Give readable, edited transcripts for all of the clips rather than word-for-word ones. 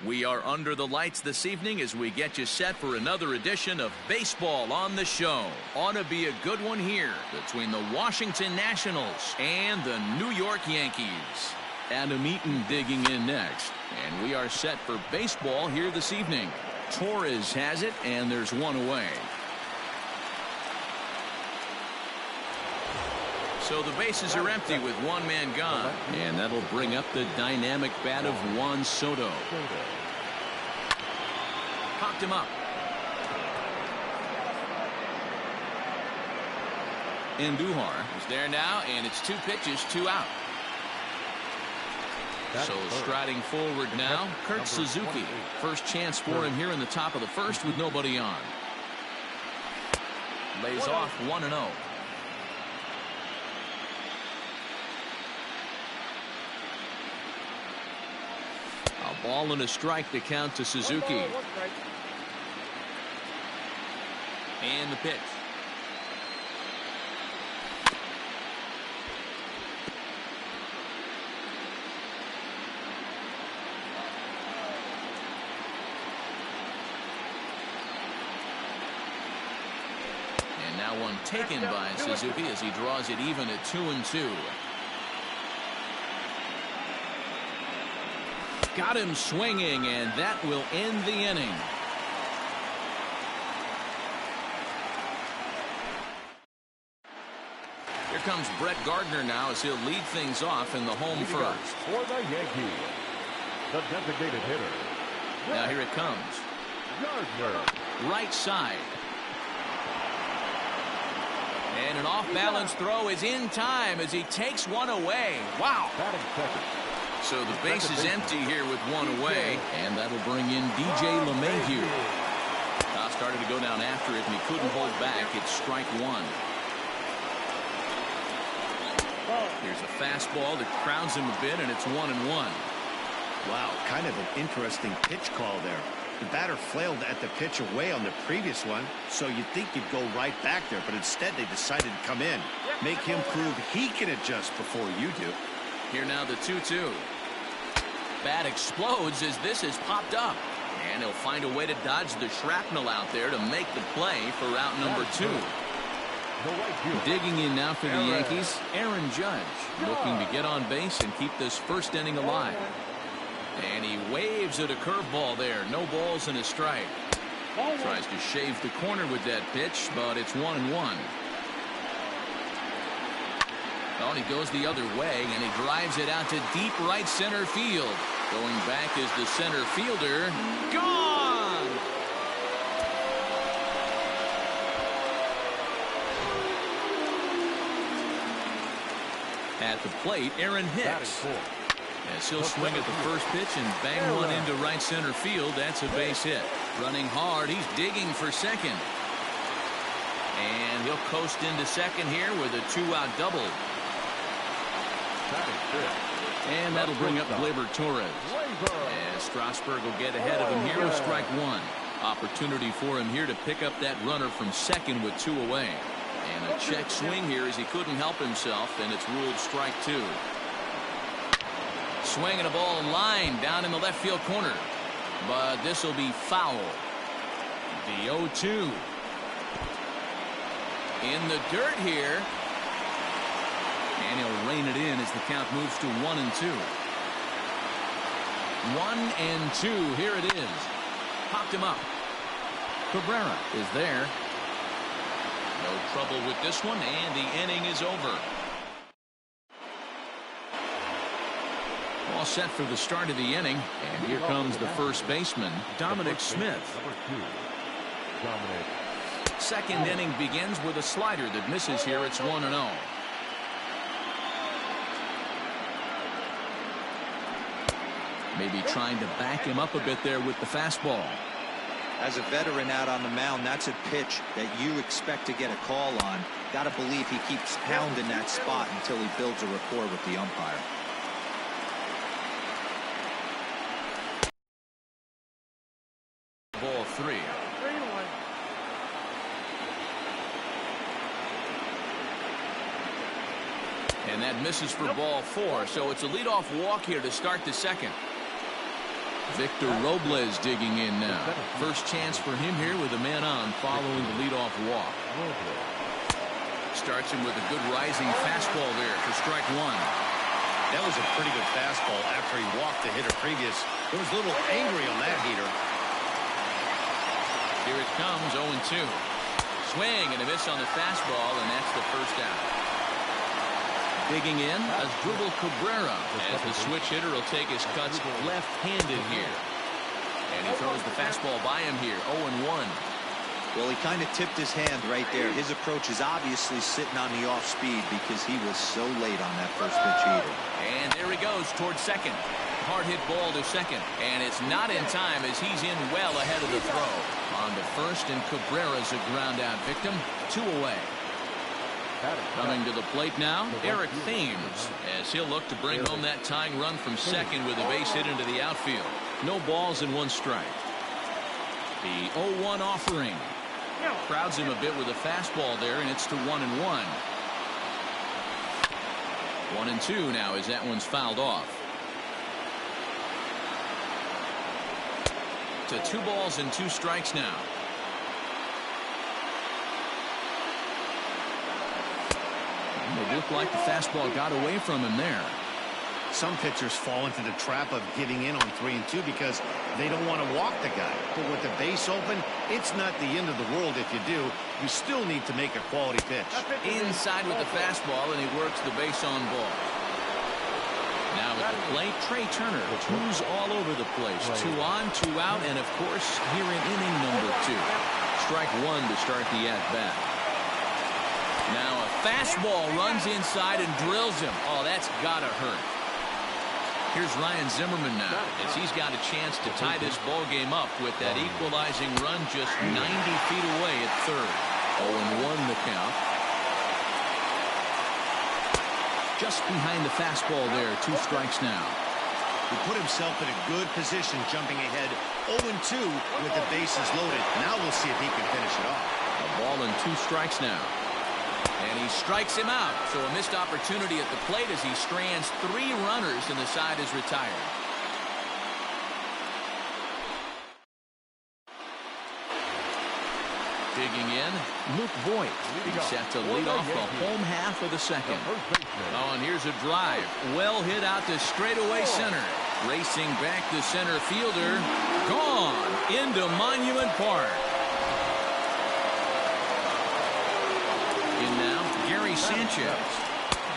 We are under the lights this evening as we get you set for another edition of Baseball on the Show. Ought to be a good one here between the Washington Nationals and the New York Yankees. Adam Eaton digging in next. And we are set for baseball here this evening. Torres has it, and there's one away. So the bases are empty with one man gone. And that'll bring up the dynamic bat of Juan Soto. Popped him up. Andujar is there now, and it's 2 pitches, 2 out. So striding forward now, Kurt Suzuki. First chance for him here in the top of the first with nobody on. Lays off 1-0. A ball and a strike to count to Suzuki. And the pitch. And now one taken by Suzuki as he draws it even at 2-2. Got him swinging, and that will end the inning. Here comes Brett Gardner now as he'll lead things off in the home first. For the Yankees, the designated hitter. Now here it comes. Gardner. Right side. And an off-balance throw is in time as he takes one away. Wow. Batting second. So the base is empty here with one away, and that'll bring in DJ LeMahieu. Started to go down after it, and he couldn't hold back. It's strike 1. Here's a fastball that crowds him a bit, and it's 1-1. Wow, kind of an interesting pitch call there. The batter flailed at the pitch away on the previous one, so you'd think you'd go right back there, but instead they decided to come in. Make him prove he can adjust before you do. Here now the 2-2. Bat explodes as this is popped up. And he'll find a way to dodge the shrapnel out there to make the play for route number 2. Digging in now for the Yankees, Aaron Judge, looking to get on base and keep this first inning alive. And he waves at a curveball there. No balls and a strike. Tries to shave the corner with that pitch, but it's 1-1. Oh, and he goes the other way, and he drives it out to deep right center field. Going back is the center fielder. Gone! At the plate, Aaron Hicks. As he'll swing at the first pitch and bang one into right center field. That's a base hit. Running hard, he's digging for second. And he'll coast into second here with a 2-out double. And that'll bring up Gleyber Torres. As Strasburg will get ahead of him here with strike 1. Opportunity for him here to pick up that runner from second with 2 away. And a check swing here as he couldn't help himself, and it's ruled strike 2. Swinging a ball line down in the left field corner. But this will be foul. The 0-2. In the dirt here. And he'll rein it in as the count moves to 1-2. 1-2. Here it is. Popped him up. Cabrera is there. No trouble with this one, and the inning is over. All set for the start of the inning, and here comes the first baseman, Dominic Smith. Second inning begins with a slider that misses here. It's 1-0. Maybe trying to back him up a bit there with the fastball. As a veteran out on the mound, that's a pitch that you expect to get a call on. Got to believe he keeps pounding that spot until he builds a rapport with the umpire. Ball 3. And that misses for ball 4. So it's a leadoff walk here to start the second. Victor Robles digging in now. First chance for him here with a man on following the leadoff walk. Starts him with a good rising fastball there for strike one. That was a pretty good fastball after he walked the hitter previous. He was a little angry on that heater. Here it comes, 0-2. Swing and a miss on the fastball, and that's the first out. Digging in, Asdrubal Cabrera, as the switch hitter will take his cuts left-handed here. And he throws the fastball by him here, 0-1. Well, he kind of tipped his hand right there. His approach is obviously sitting on the off speed because he was so late on that first pitch either. And there he goes towards second. Hard hit ball to second. And it's not in time as he's in well ahead of the throw. On to first, and Cabrera's a ground out victim. 2 away. Coming to the plate now, Eric Thames, as he'll look to bring home that tying run from second with a base hit into the outfield. No balls and 1 strike. The 0-1 offering. Crowds him a bit with a fastball there, and it's to 1-1. 1-2 now as that one's fouled off. To 2 balls and 2 strikes now. It looked like the fastball got away from him there. Some pitchers fall into the trap of giving in on 3 and 2 because they don't want to walk the guy. But with the base open, it's not the end of the world if you do. You still need to make a quality pitch. Inside with the fastball, and he works the base on ball. Now at the plate, Trey Turner, who's all over the place. 2 on, 2 out, and of course, here in inning number 2. Strike 1 to start the at-bat. Now a fastball runs inside and drills him. Oh, that's gotta hurt. Here's Ryan Zimmerman now, as he's got a chance to tie this ball game up with that equalizing run just 90 feet away at third. 0-1 the count. Just behind the fastball there, 2 strikes now. He put himself in a good position jumping ahead 0-2 with the bases loaded. Now we'll see if he can finish it off. A ball and 2 strikes now. And he strikes him out. So a missed opportunity at the plate as he strands 3 runners and the side is retired. Digging in, Luke Voigt. He's set to lead off the home half of the second. Oh, and here's a drive. Well hit out to straightaway center. Racing back the center fielder. Gone into Monument Park. In now, Gary Sanchez.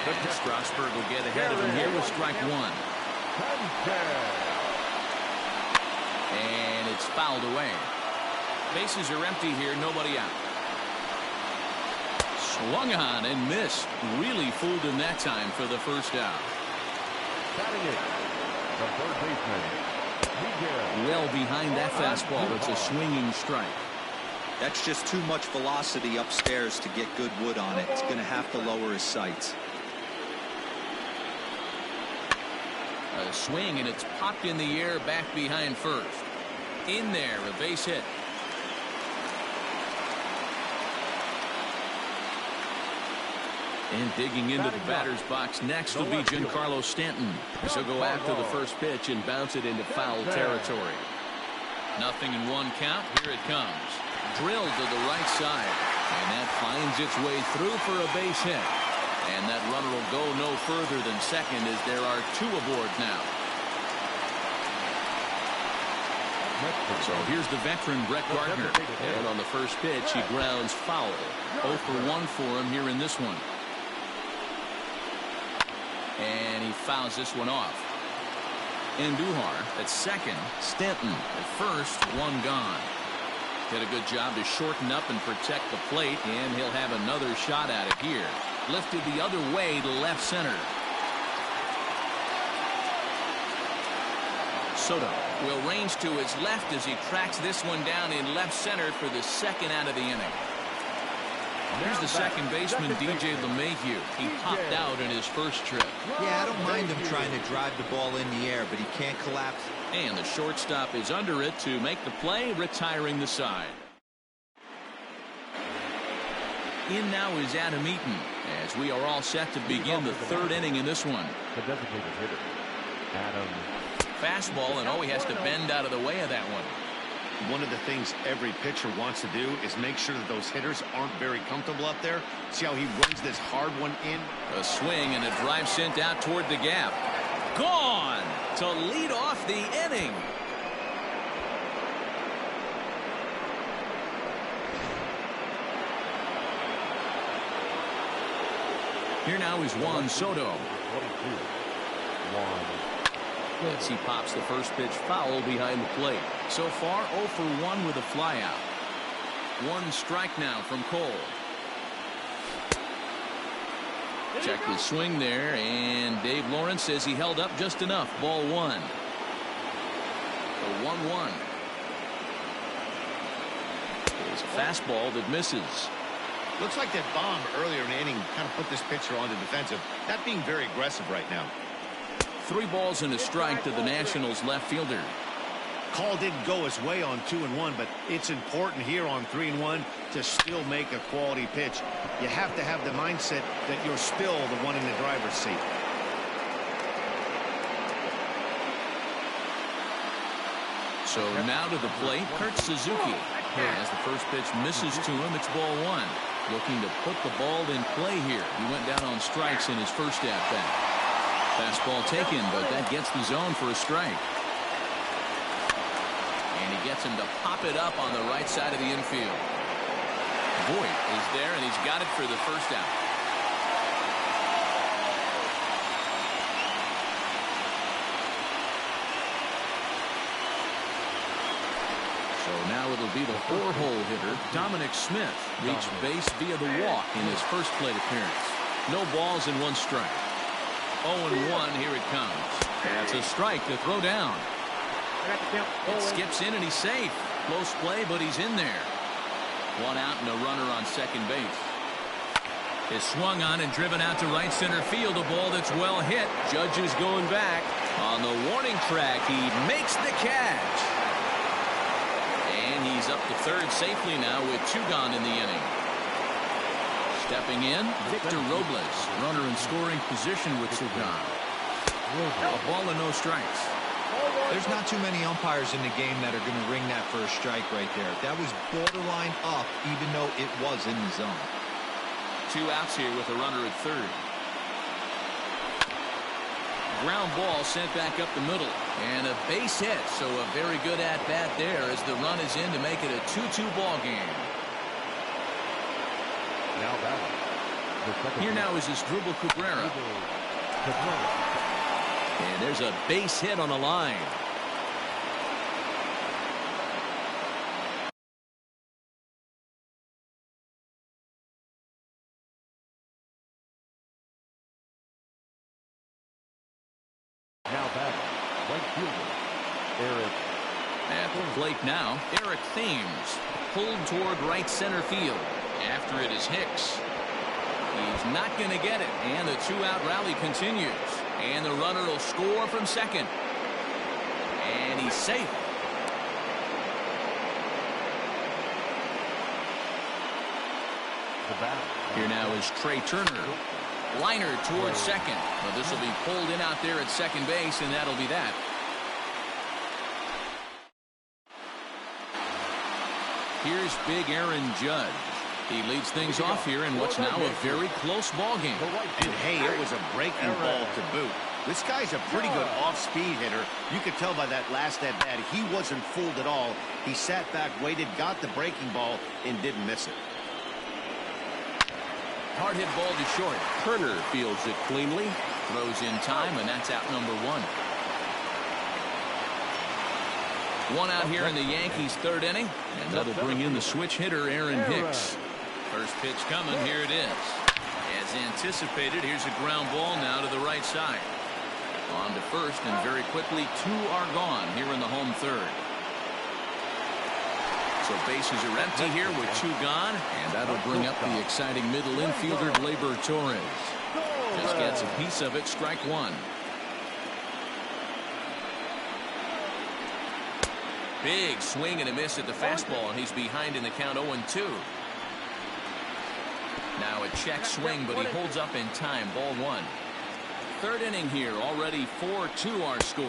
And Strasburg will get ahead of him here with strike 1. And it's fouled away. Bases are empty here, nobody out. Swung on and missed. Really fooled him that time for the first out. The third baseman, well behind that fastball. It's a swinging strike. That's just too much velocity upstairs to get good wood on it. It's going to have to lower his sights. A swing, and it's popped in the air back behind first. In there, a base hit. And digging into the batter's box next will be Giancarlo Stanton. He'll go after the first pitch and bounce it into foul territory. 0-1 count. Here it comes. Drilled to the right side. And that finds its way through for a base hit. And that runner will go no further than second as there are 2 aboard now. So here's the veteran Brett Gardner. And on the first pitch, he grounds foul. 0 for 1 for him here in this one. And he fouls this one off. Andujar at second. Stanton at first. 1 gone. Did a good job to shorten up and protect the plate, and he'll have another shot at it here. Lifted the other way to left center. Soto will range to his left as he tracks this one down in left center for the second out of the inning. Here's the second baseman, DJ LeMahieu. He popped out in his first trip. Yeah, I don't mind him trying to drive the ball in the air, but he can't collapse. And the shortstop is under it to make the play, retiring the side. In now is Adam Eaton, as we are all set to begin the 3rd inning in this one. the designated hitter, Adam. fastball, and he has to bend out of the way of that one. One of the things every pitcher wants to do is make sure that those hitters aren't very comfortable up there. See how he runs this hard one in? A swing and a drive sent out toward the gap. Gone to lead off the inning. Here now is Juan Soto. As he pops the first pitch foul behind the plate. So far 0 for 1 with a flyout. 1 strike now from Cole. Check the swing there, and Dave Lawrence says he held up just enough. Ball 1. The 1-1. There's a fastball that misses. Looks like that bomb earlier in the inning kind of put this pitcher on the defensive. Not being very aggressive right now. 3 balls and a strike to the Nationals left fielder. Call didn't go his way on 2-1, but it's important here on 3-1 to still make a quality pitch. You have to have the mindset that you're still the one in the driver's seat. So now to the plate, Kurt Suzuki. As the first pitch misses to him, it's ball 1. Looking to put the ball in play here. He went down on strikes in his first at-bat. Fastball taken, but that gets the zone for a strike. And he gets him to pop it up on the right side of the infield. Voit is there, and he's got it for the first out. So now it'll be the 4-hole hitter, Dominic Smith, reached base via the walk in his first plate appearance. No balls and 1 strike. 0-1, here it comes. That's a strike to throw down. It skips in and he's safe. Close play, but he's in there. 1 out and a runner on second base. Is swung on and driven out to right center field. A ball that's well hit. Judge is going back. On the warning track, he makes the catch. And he's up to third safely now with 2 gone in the inning. Stepping in, Victor Robles, runner in scoring position with 2 gone. A ball and no strikes. There's not too many umpires in the game that are going to ring that first strike right there. That was borderline up, even though it was in the zone. 2 outs here with a runner at third. Ground ball sent back up the middle. And a base hit, so a very good at-bat there as the run is in to make it a 2-2 ball game. Here now is Asdrubal Cabrera. And there's a base hit on the line. Now back, right fielder, Eric. At the plate now, Eric Thames pulled toward right center field. After it is Hicks. He's not going to get it, and the 2-out rally continues. And the runner will score from second. And he's safe. Here now is Trey Turner. Liner towards second. But this will be pulled in out there at second base, and that'll be that. Here's big Aaron Judge. He leads things off here in what's now a very close ball game. And hey, it was a breaking ball to boot. This guy's a pretty good off-speed hitter. You could tell by that last at-bat he wasn't fooled at all. He sat back, waited, got the breaking ball, and didn't miss it. Hard hit ball to short. Turner fields it cleanly, throws in time, and that's out number 1. 1 out here in the Yankees' 3rd inning, and that'll bring in the switch hitter Aaron Hicks. First pitch coming, here it is. As anticipated, here's a ground ball now to the right side. On to first, and very quickly 2 are gone here in the home 3rd. So bases are empty here with 2 gone, and that'll bring up the exciting middle infielder Gleyber Torres. Just gets a piece of it, strike 1. Big swing and a miss at the fastball, and he's behind in the count 0-2. Now a check swing, but he holds up in time. Ball 1. 3rd inning here, already 4-2 our score.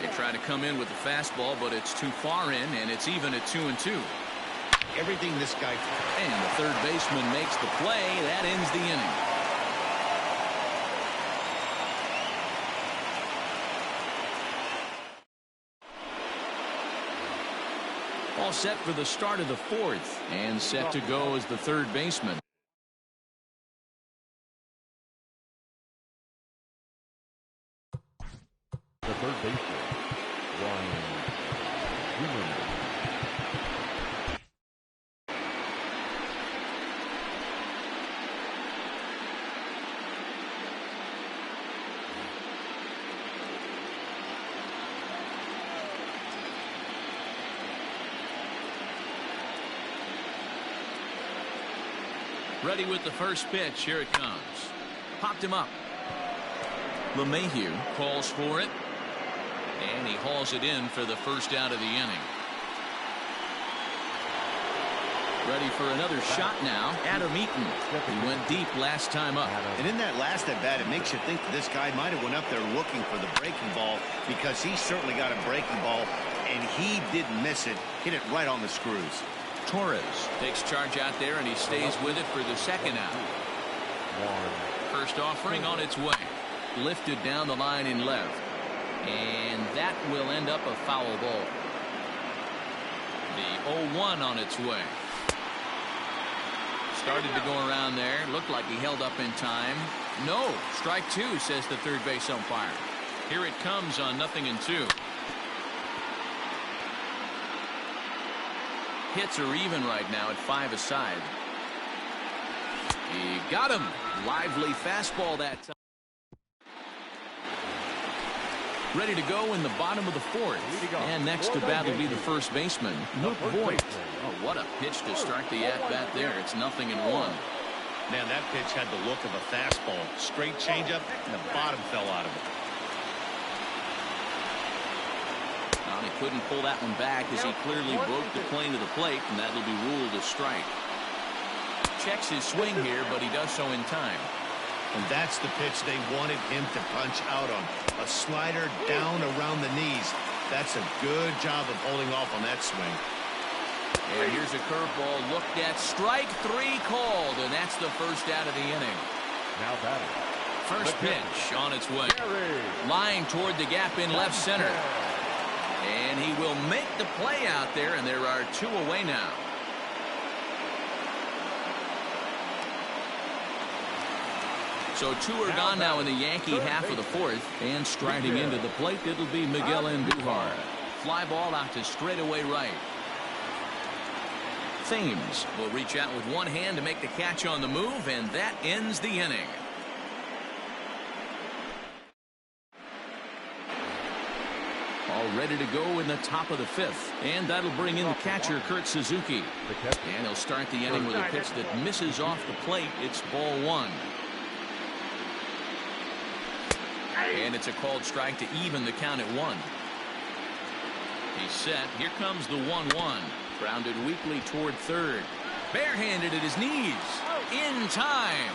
They try to come in with the fastball, but it's too far in, and it's even at 2-2. Everything this guy... And the third baseman makes the play. That ends the inning. All set for the start of the fourth, and set to go as the third baseman. The third baseman, Ryan Zimmerman. Ready with the first pitch. Here it comes. Popped him up. LeMahieu calls for it. And he hauls it in for the first out of the inning. Ready for another shot now. Adam Eaton. He went deep last time up. And in that last at bat, it makes you think that this guy might have went up there looking for the breaking ball, because he certainly got a breaking ball, and he didn't miss it. Hit it right on the screws. Torres takes charge out there, and he stays with it for the second out. First offering on its way. Lifted down the line in left. And that will end up a foul ball. The 0-1 on its way. Started to go around there. Looked like he held up in time. No. Strike two, says the third base umpire. Here it comes on 0-2. Hits are even right now at 5 aside. He got him. Lively fastball that time. Ready to go in the bottom of the fourth. And next to bat will be the first baseman, Luke Voigt. Oh, what a pitch to start the at-bat there. It's 0-1. Man, that pitch had the look of a fastball. Straight changeup, and the bottom fell out of it. Well, he couldn't pull that one back as he clearly broke the plane to the plate, and that'll be ruled a strike. Checks his swing here, but he does so in time. And that's the pitch they wanted him to punch out on. A slider down around the knees. That's a good job of holding off on that swing. And here's a curveball looked at. Strike three called, and that's the first out of the inning. Now batting. First pitch on its way. Lying toward the gap in left center. And he will make the play out there, and there are two away now. So two are gone now in the Yankee half of the fourth. And striding into the plate, it'll be Miguel Andujar. Fly ball out to straightaway right. Thames will reach out with one hand to make the catch on the move, and that ends the inning. All ready to go in the top of the fifth. And that'll bring in the catcher, Kurt Suzuki. And he'll start the inning with a pitch that misses off the plate. It's ball one. And it's a called strike to even the count at 1. He's set. Here comes the 1-1. Grounded weakly toward third. Barehanded at his knees. In time.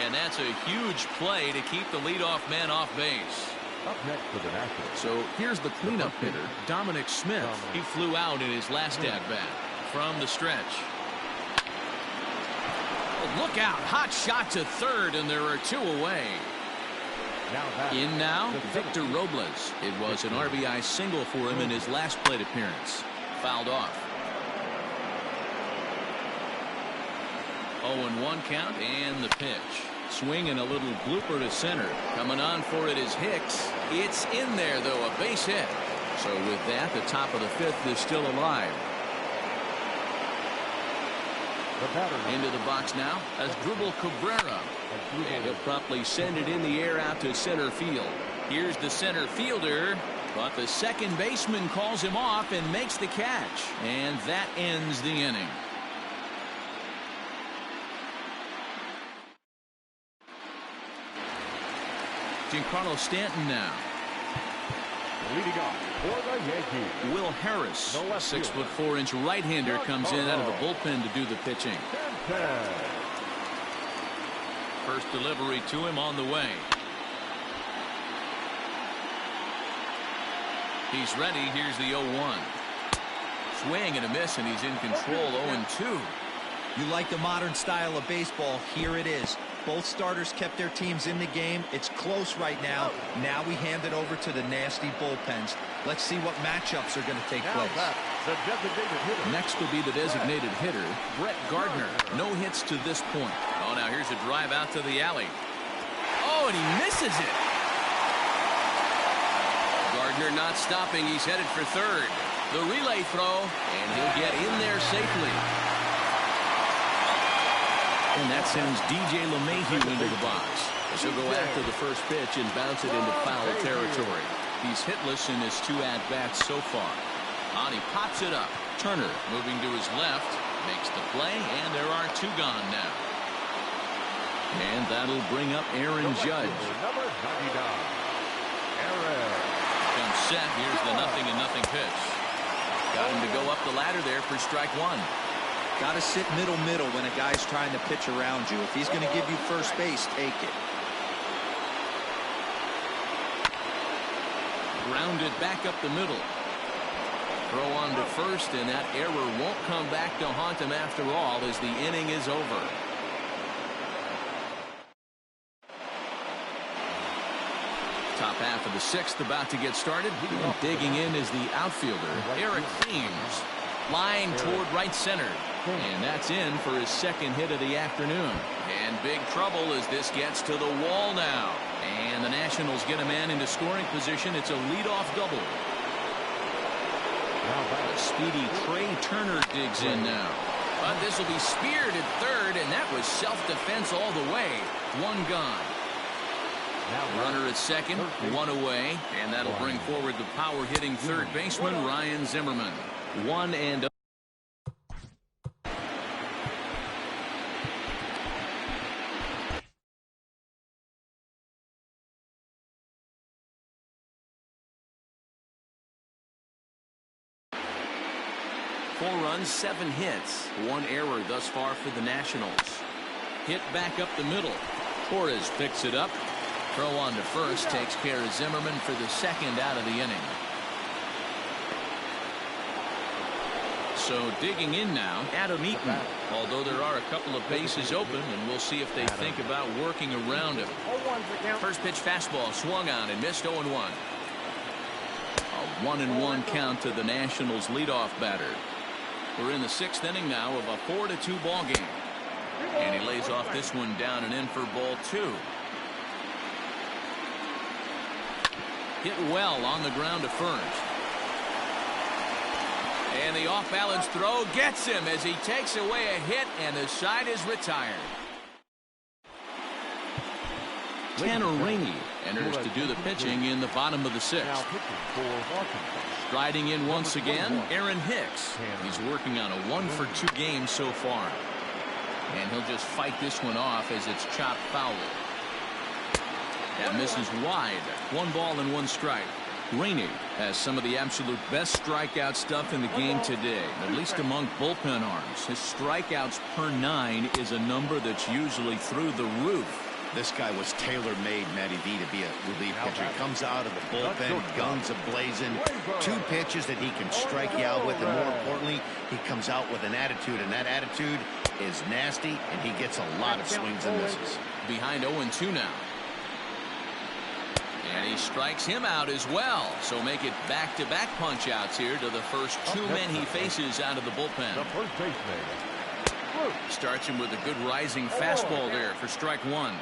And that's a huge play to keep the leadoff man off base. Up next for the Nationals. So here's the cleanup hitter, Dominic Smith. He flew out in his last at-bat from the stretch. Oh, look out. Hot shot to third, and there are two away. In now, Victor Robles. It was an RBI single for him in his last plate appearance. Fouled off. 0-1 count, and the pitch. Swing and a little blooper to center. Coming on for it is Hicks. It's in there, though, a base hit. So with that, the top of the fifth is still alive. Into the box now as Dribble Cabrera. And he'll promptly send it in the air out to center field. Here's the center fielder, but the second baseman calls him off and makes the catch. And that ends the inning. Giancarlo Stanton now. Leading off for the Yankees, Will Harris, 6'4" right-hander, comes in out of the bullpen to do the pitching. First delivery to him on the way. He's ready. Here's the 0-1. Swing and a miss, and he's in control. 0-2. You like the modern style of baseball. Here it is. Both starters kept their teams in the game. It's close right now. Now we hand it over to the nasty bullpens. Let's see what matchups are going to take place. Next will be the designated hitter, Brett Gardner. No hits to this point. Oh, now here's a drive out to the alley. Oh, and he misses it. Gardner not stopping. He's headed for third. The relay throw, and he'll get in there safely. And that sends DJ LeMahieu into the box. He'll go after the first pitch and bounce it into foul territory. He's hitless in his 2 at-bats so far. On he pops it up. Turner moving to his left. Makes the play, and there are 2 gone now. And that'll bring up Aaron Judge. Number 99. Comes set. Here's the 0-0 pitch. Got him to go up the ladder there for strike 1. Got to sit middle when a guy's trying to pitch around you. If he's going to give you first base, take it. Grounded back up the middle. Throw on to first, and that error won't come back to haunt him after all as the inning is over. Top half of the 6th about to get started. And digging in is the outfielder, Eric Thames. Line toward right center. And that's in for his 2nd hit of the afternoon. And big trouble as this gets to the wall now. And the Nationals get a man into scoring position. It's a leadoff double. The speedy Trey Turner digs in now. But this will be speared at third, and that was self-defense all the way. 1 gone. Runner at second, 1 away, and that'll bring forward the power-hitting third baseman, Ryan Zimmerman. 1-0. Four runs, 7 hits, 1 error thus far for the Nationals. Hit back up the middle. Torres picks it up. Throw on to first, takes care of Zimmerman for the 2nd out of the inning. So digging in now, Adam Eaton. Although there are a couple of bases open, and we'll see if they think about working around him. First pitch fastball swung on and missed. 0-1. A 1-1 count to the Nationals leadoff batter. We're in the 6th inning now of a 4-2 ball game. And he lays off this one down and in for ball 2. Hit well on the ground to first. And the off-balance throw gets him as he takes away a hit, and the side is retired. Tanner Rainey enters to do the pitching in the bottom of the 6th. Striding in once again, Aaron Hicks. He's working on a 1-for-2 game so far. And he'll just fight this one off as it's chopped foul. That misses wide. 1 ball and 1 strike. Rainey has some of the absolute best strikeout stuff in the game today, at least among bullpen arms. His strikeouts per 9 is a number that's usually through the roof. This guy was tailor-made, Matty V, to be a relief pitcher. He comes out of the bullpen, guns a-blazing. 2 pitches that he can strike you out with, and more importantly, he comes out with an attitude, and that attitude is nasty, and he gets a lot of swings and misses. Behind 0-2 now. And he strikes him out as well. So make it back-to-back punch-outs here to the first 2 men he faces out of the bullpen. The first baseman. Starts him with a good rising fastball there for strike 1.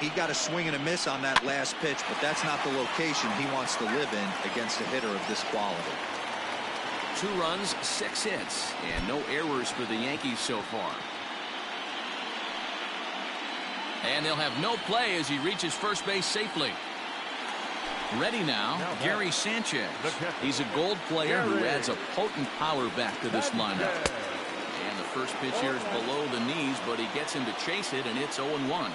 He got a swing and a miss on that last pitch, but that's not the location he wants to live in against a hitter of this quality. 2 runs, 6 hits, and no errors for the Yankees so far. And they'll have no play as he reaches first base safely. Ready now, Gary Sanchez. He's a gold player who adds a potent power back to this lineup. And the first pitch here is below the knees, but he gets him to chase it, and it's 0-1.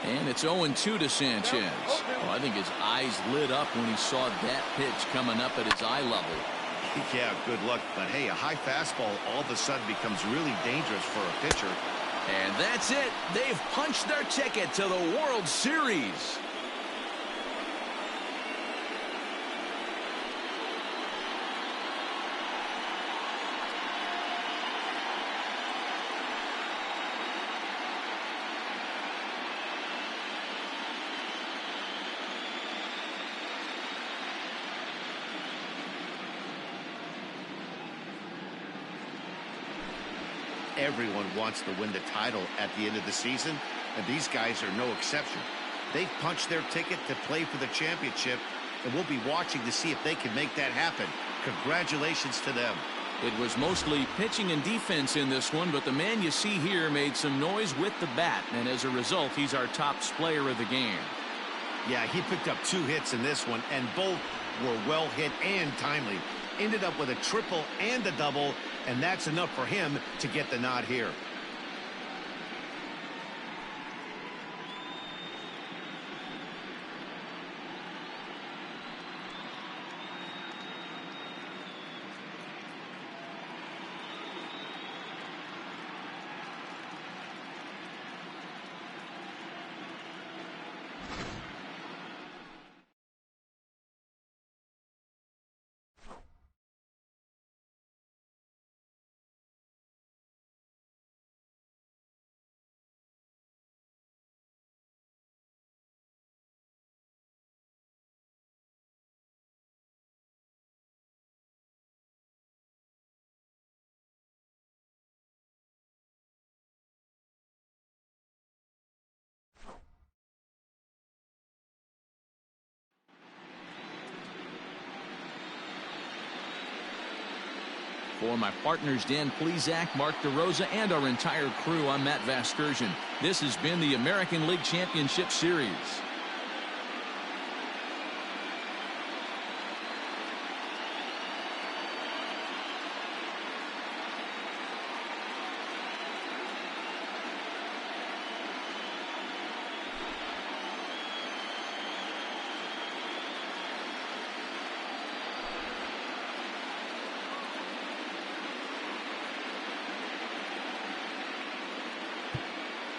And it's 0-2 to Sanchez. Well, I think his eyes lit up when he saw that pitch coming up at his eye level. Yeah, good luck. But hey, a high fastball all of a sudden becomes really dangerous for a pitcher. And that's it. They've punched their ticket to the World Series. Everyone wants to win the title at the end of the season, and these guys are no exception. They've punched their ticket to play for the championship, and we'll be watching to see if they can make that happen. Congratulations to them. It was mostly pitching and defense in this one, but the man you see here made some noise with the bat, and as a result, he's our top player of the game. Yeah, he picked up 2 hits in this one, and both were well hit and timely. Ended up with a triple and a double, and that's enough for him to get the nod here. For my partners Dan Plesac, Mark DeRosa, and our entire crew, I'm Matt Vasgersian. This has been the American League Championship Series.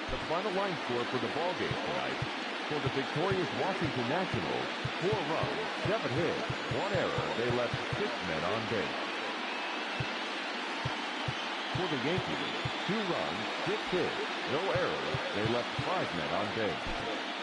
The final line score for the ballgame tonight. For the victorious Washington Nationals, 4 runs, 7 hits, 1 error. They left 6 men on base. For the Yankees, 2 runs, 6 hits, no errors. They left 5 men on base.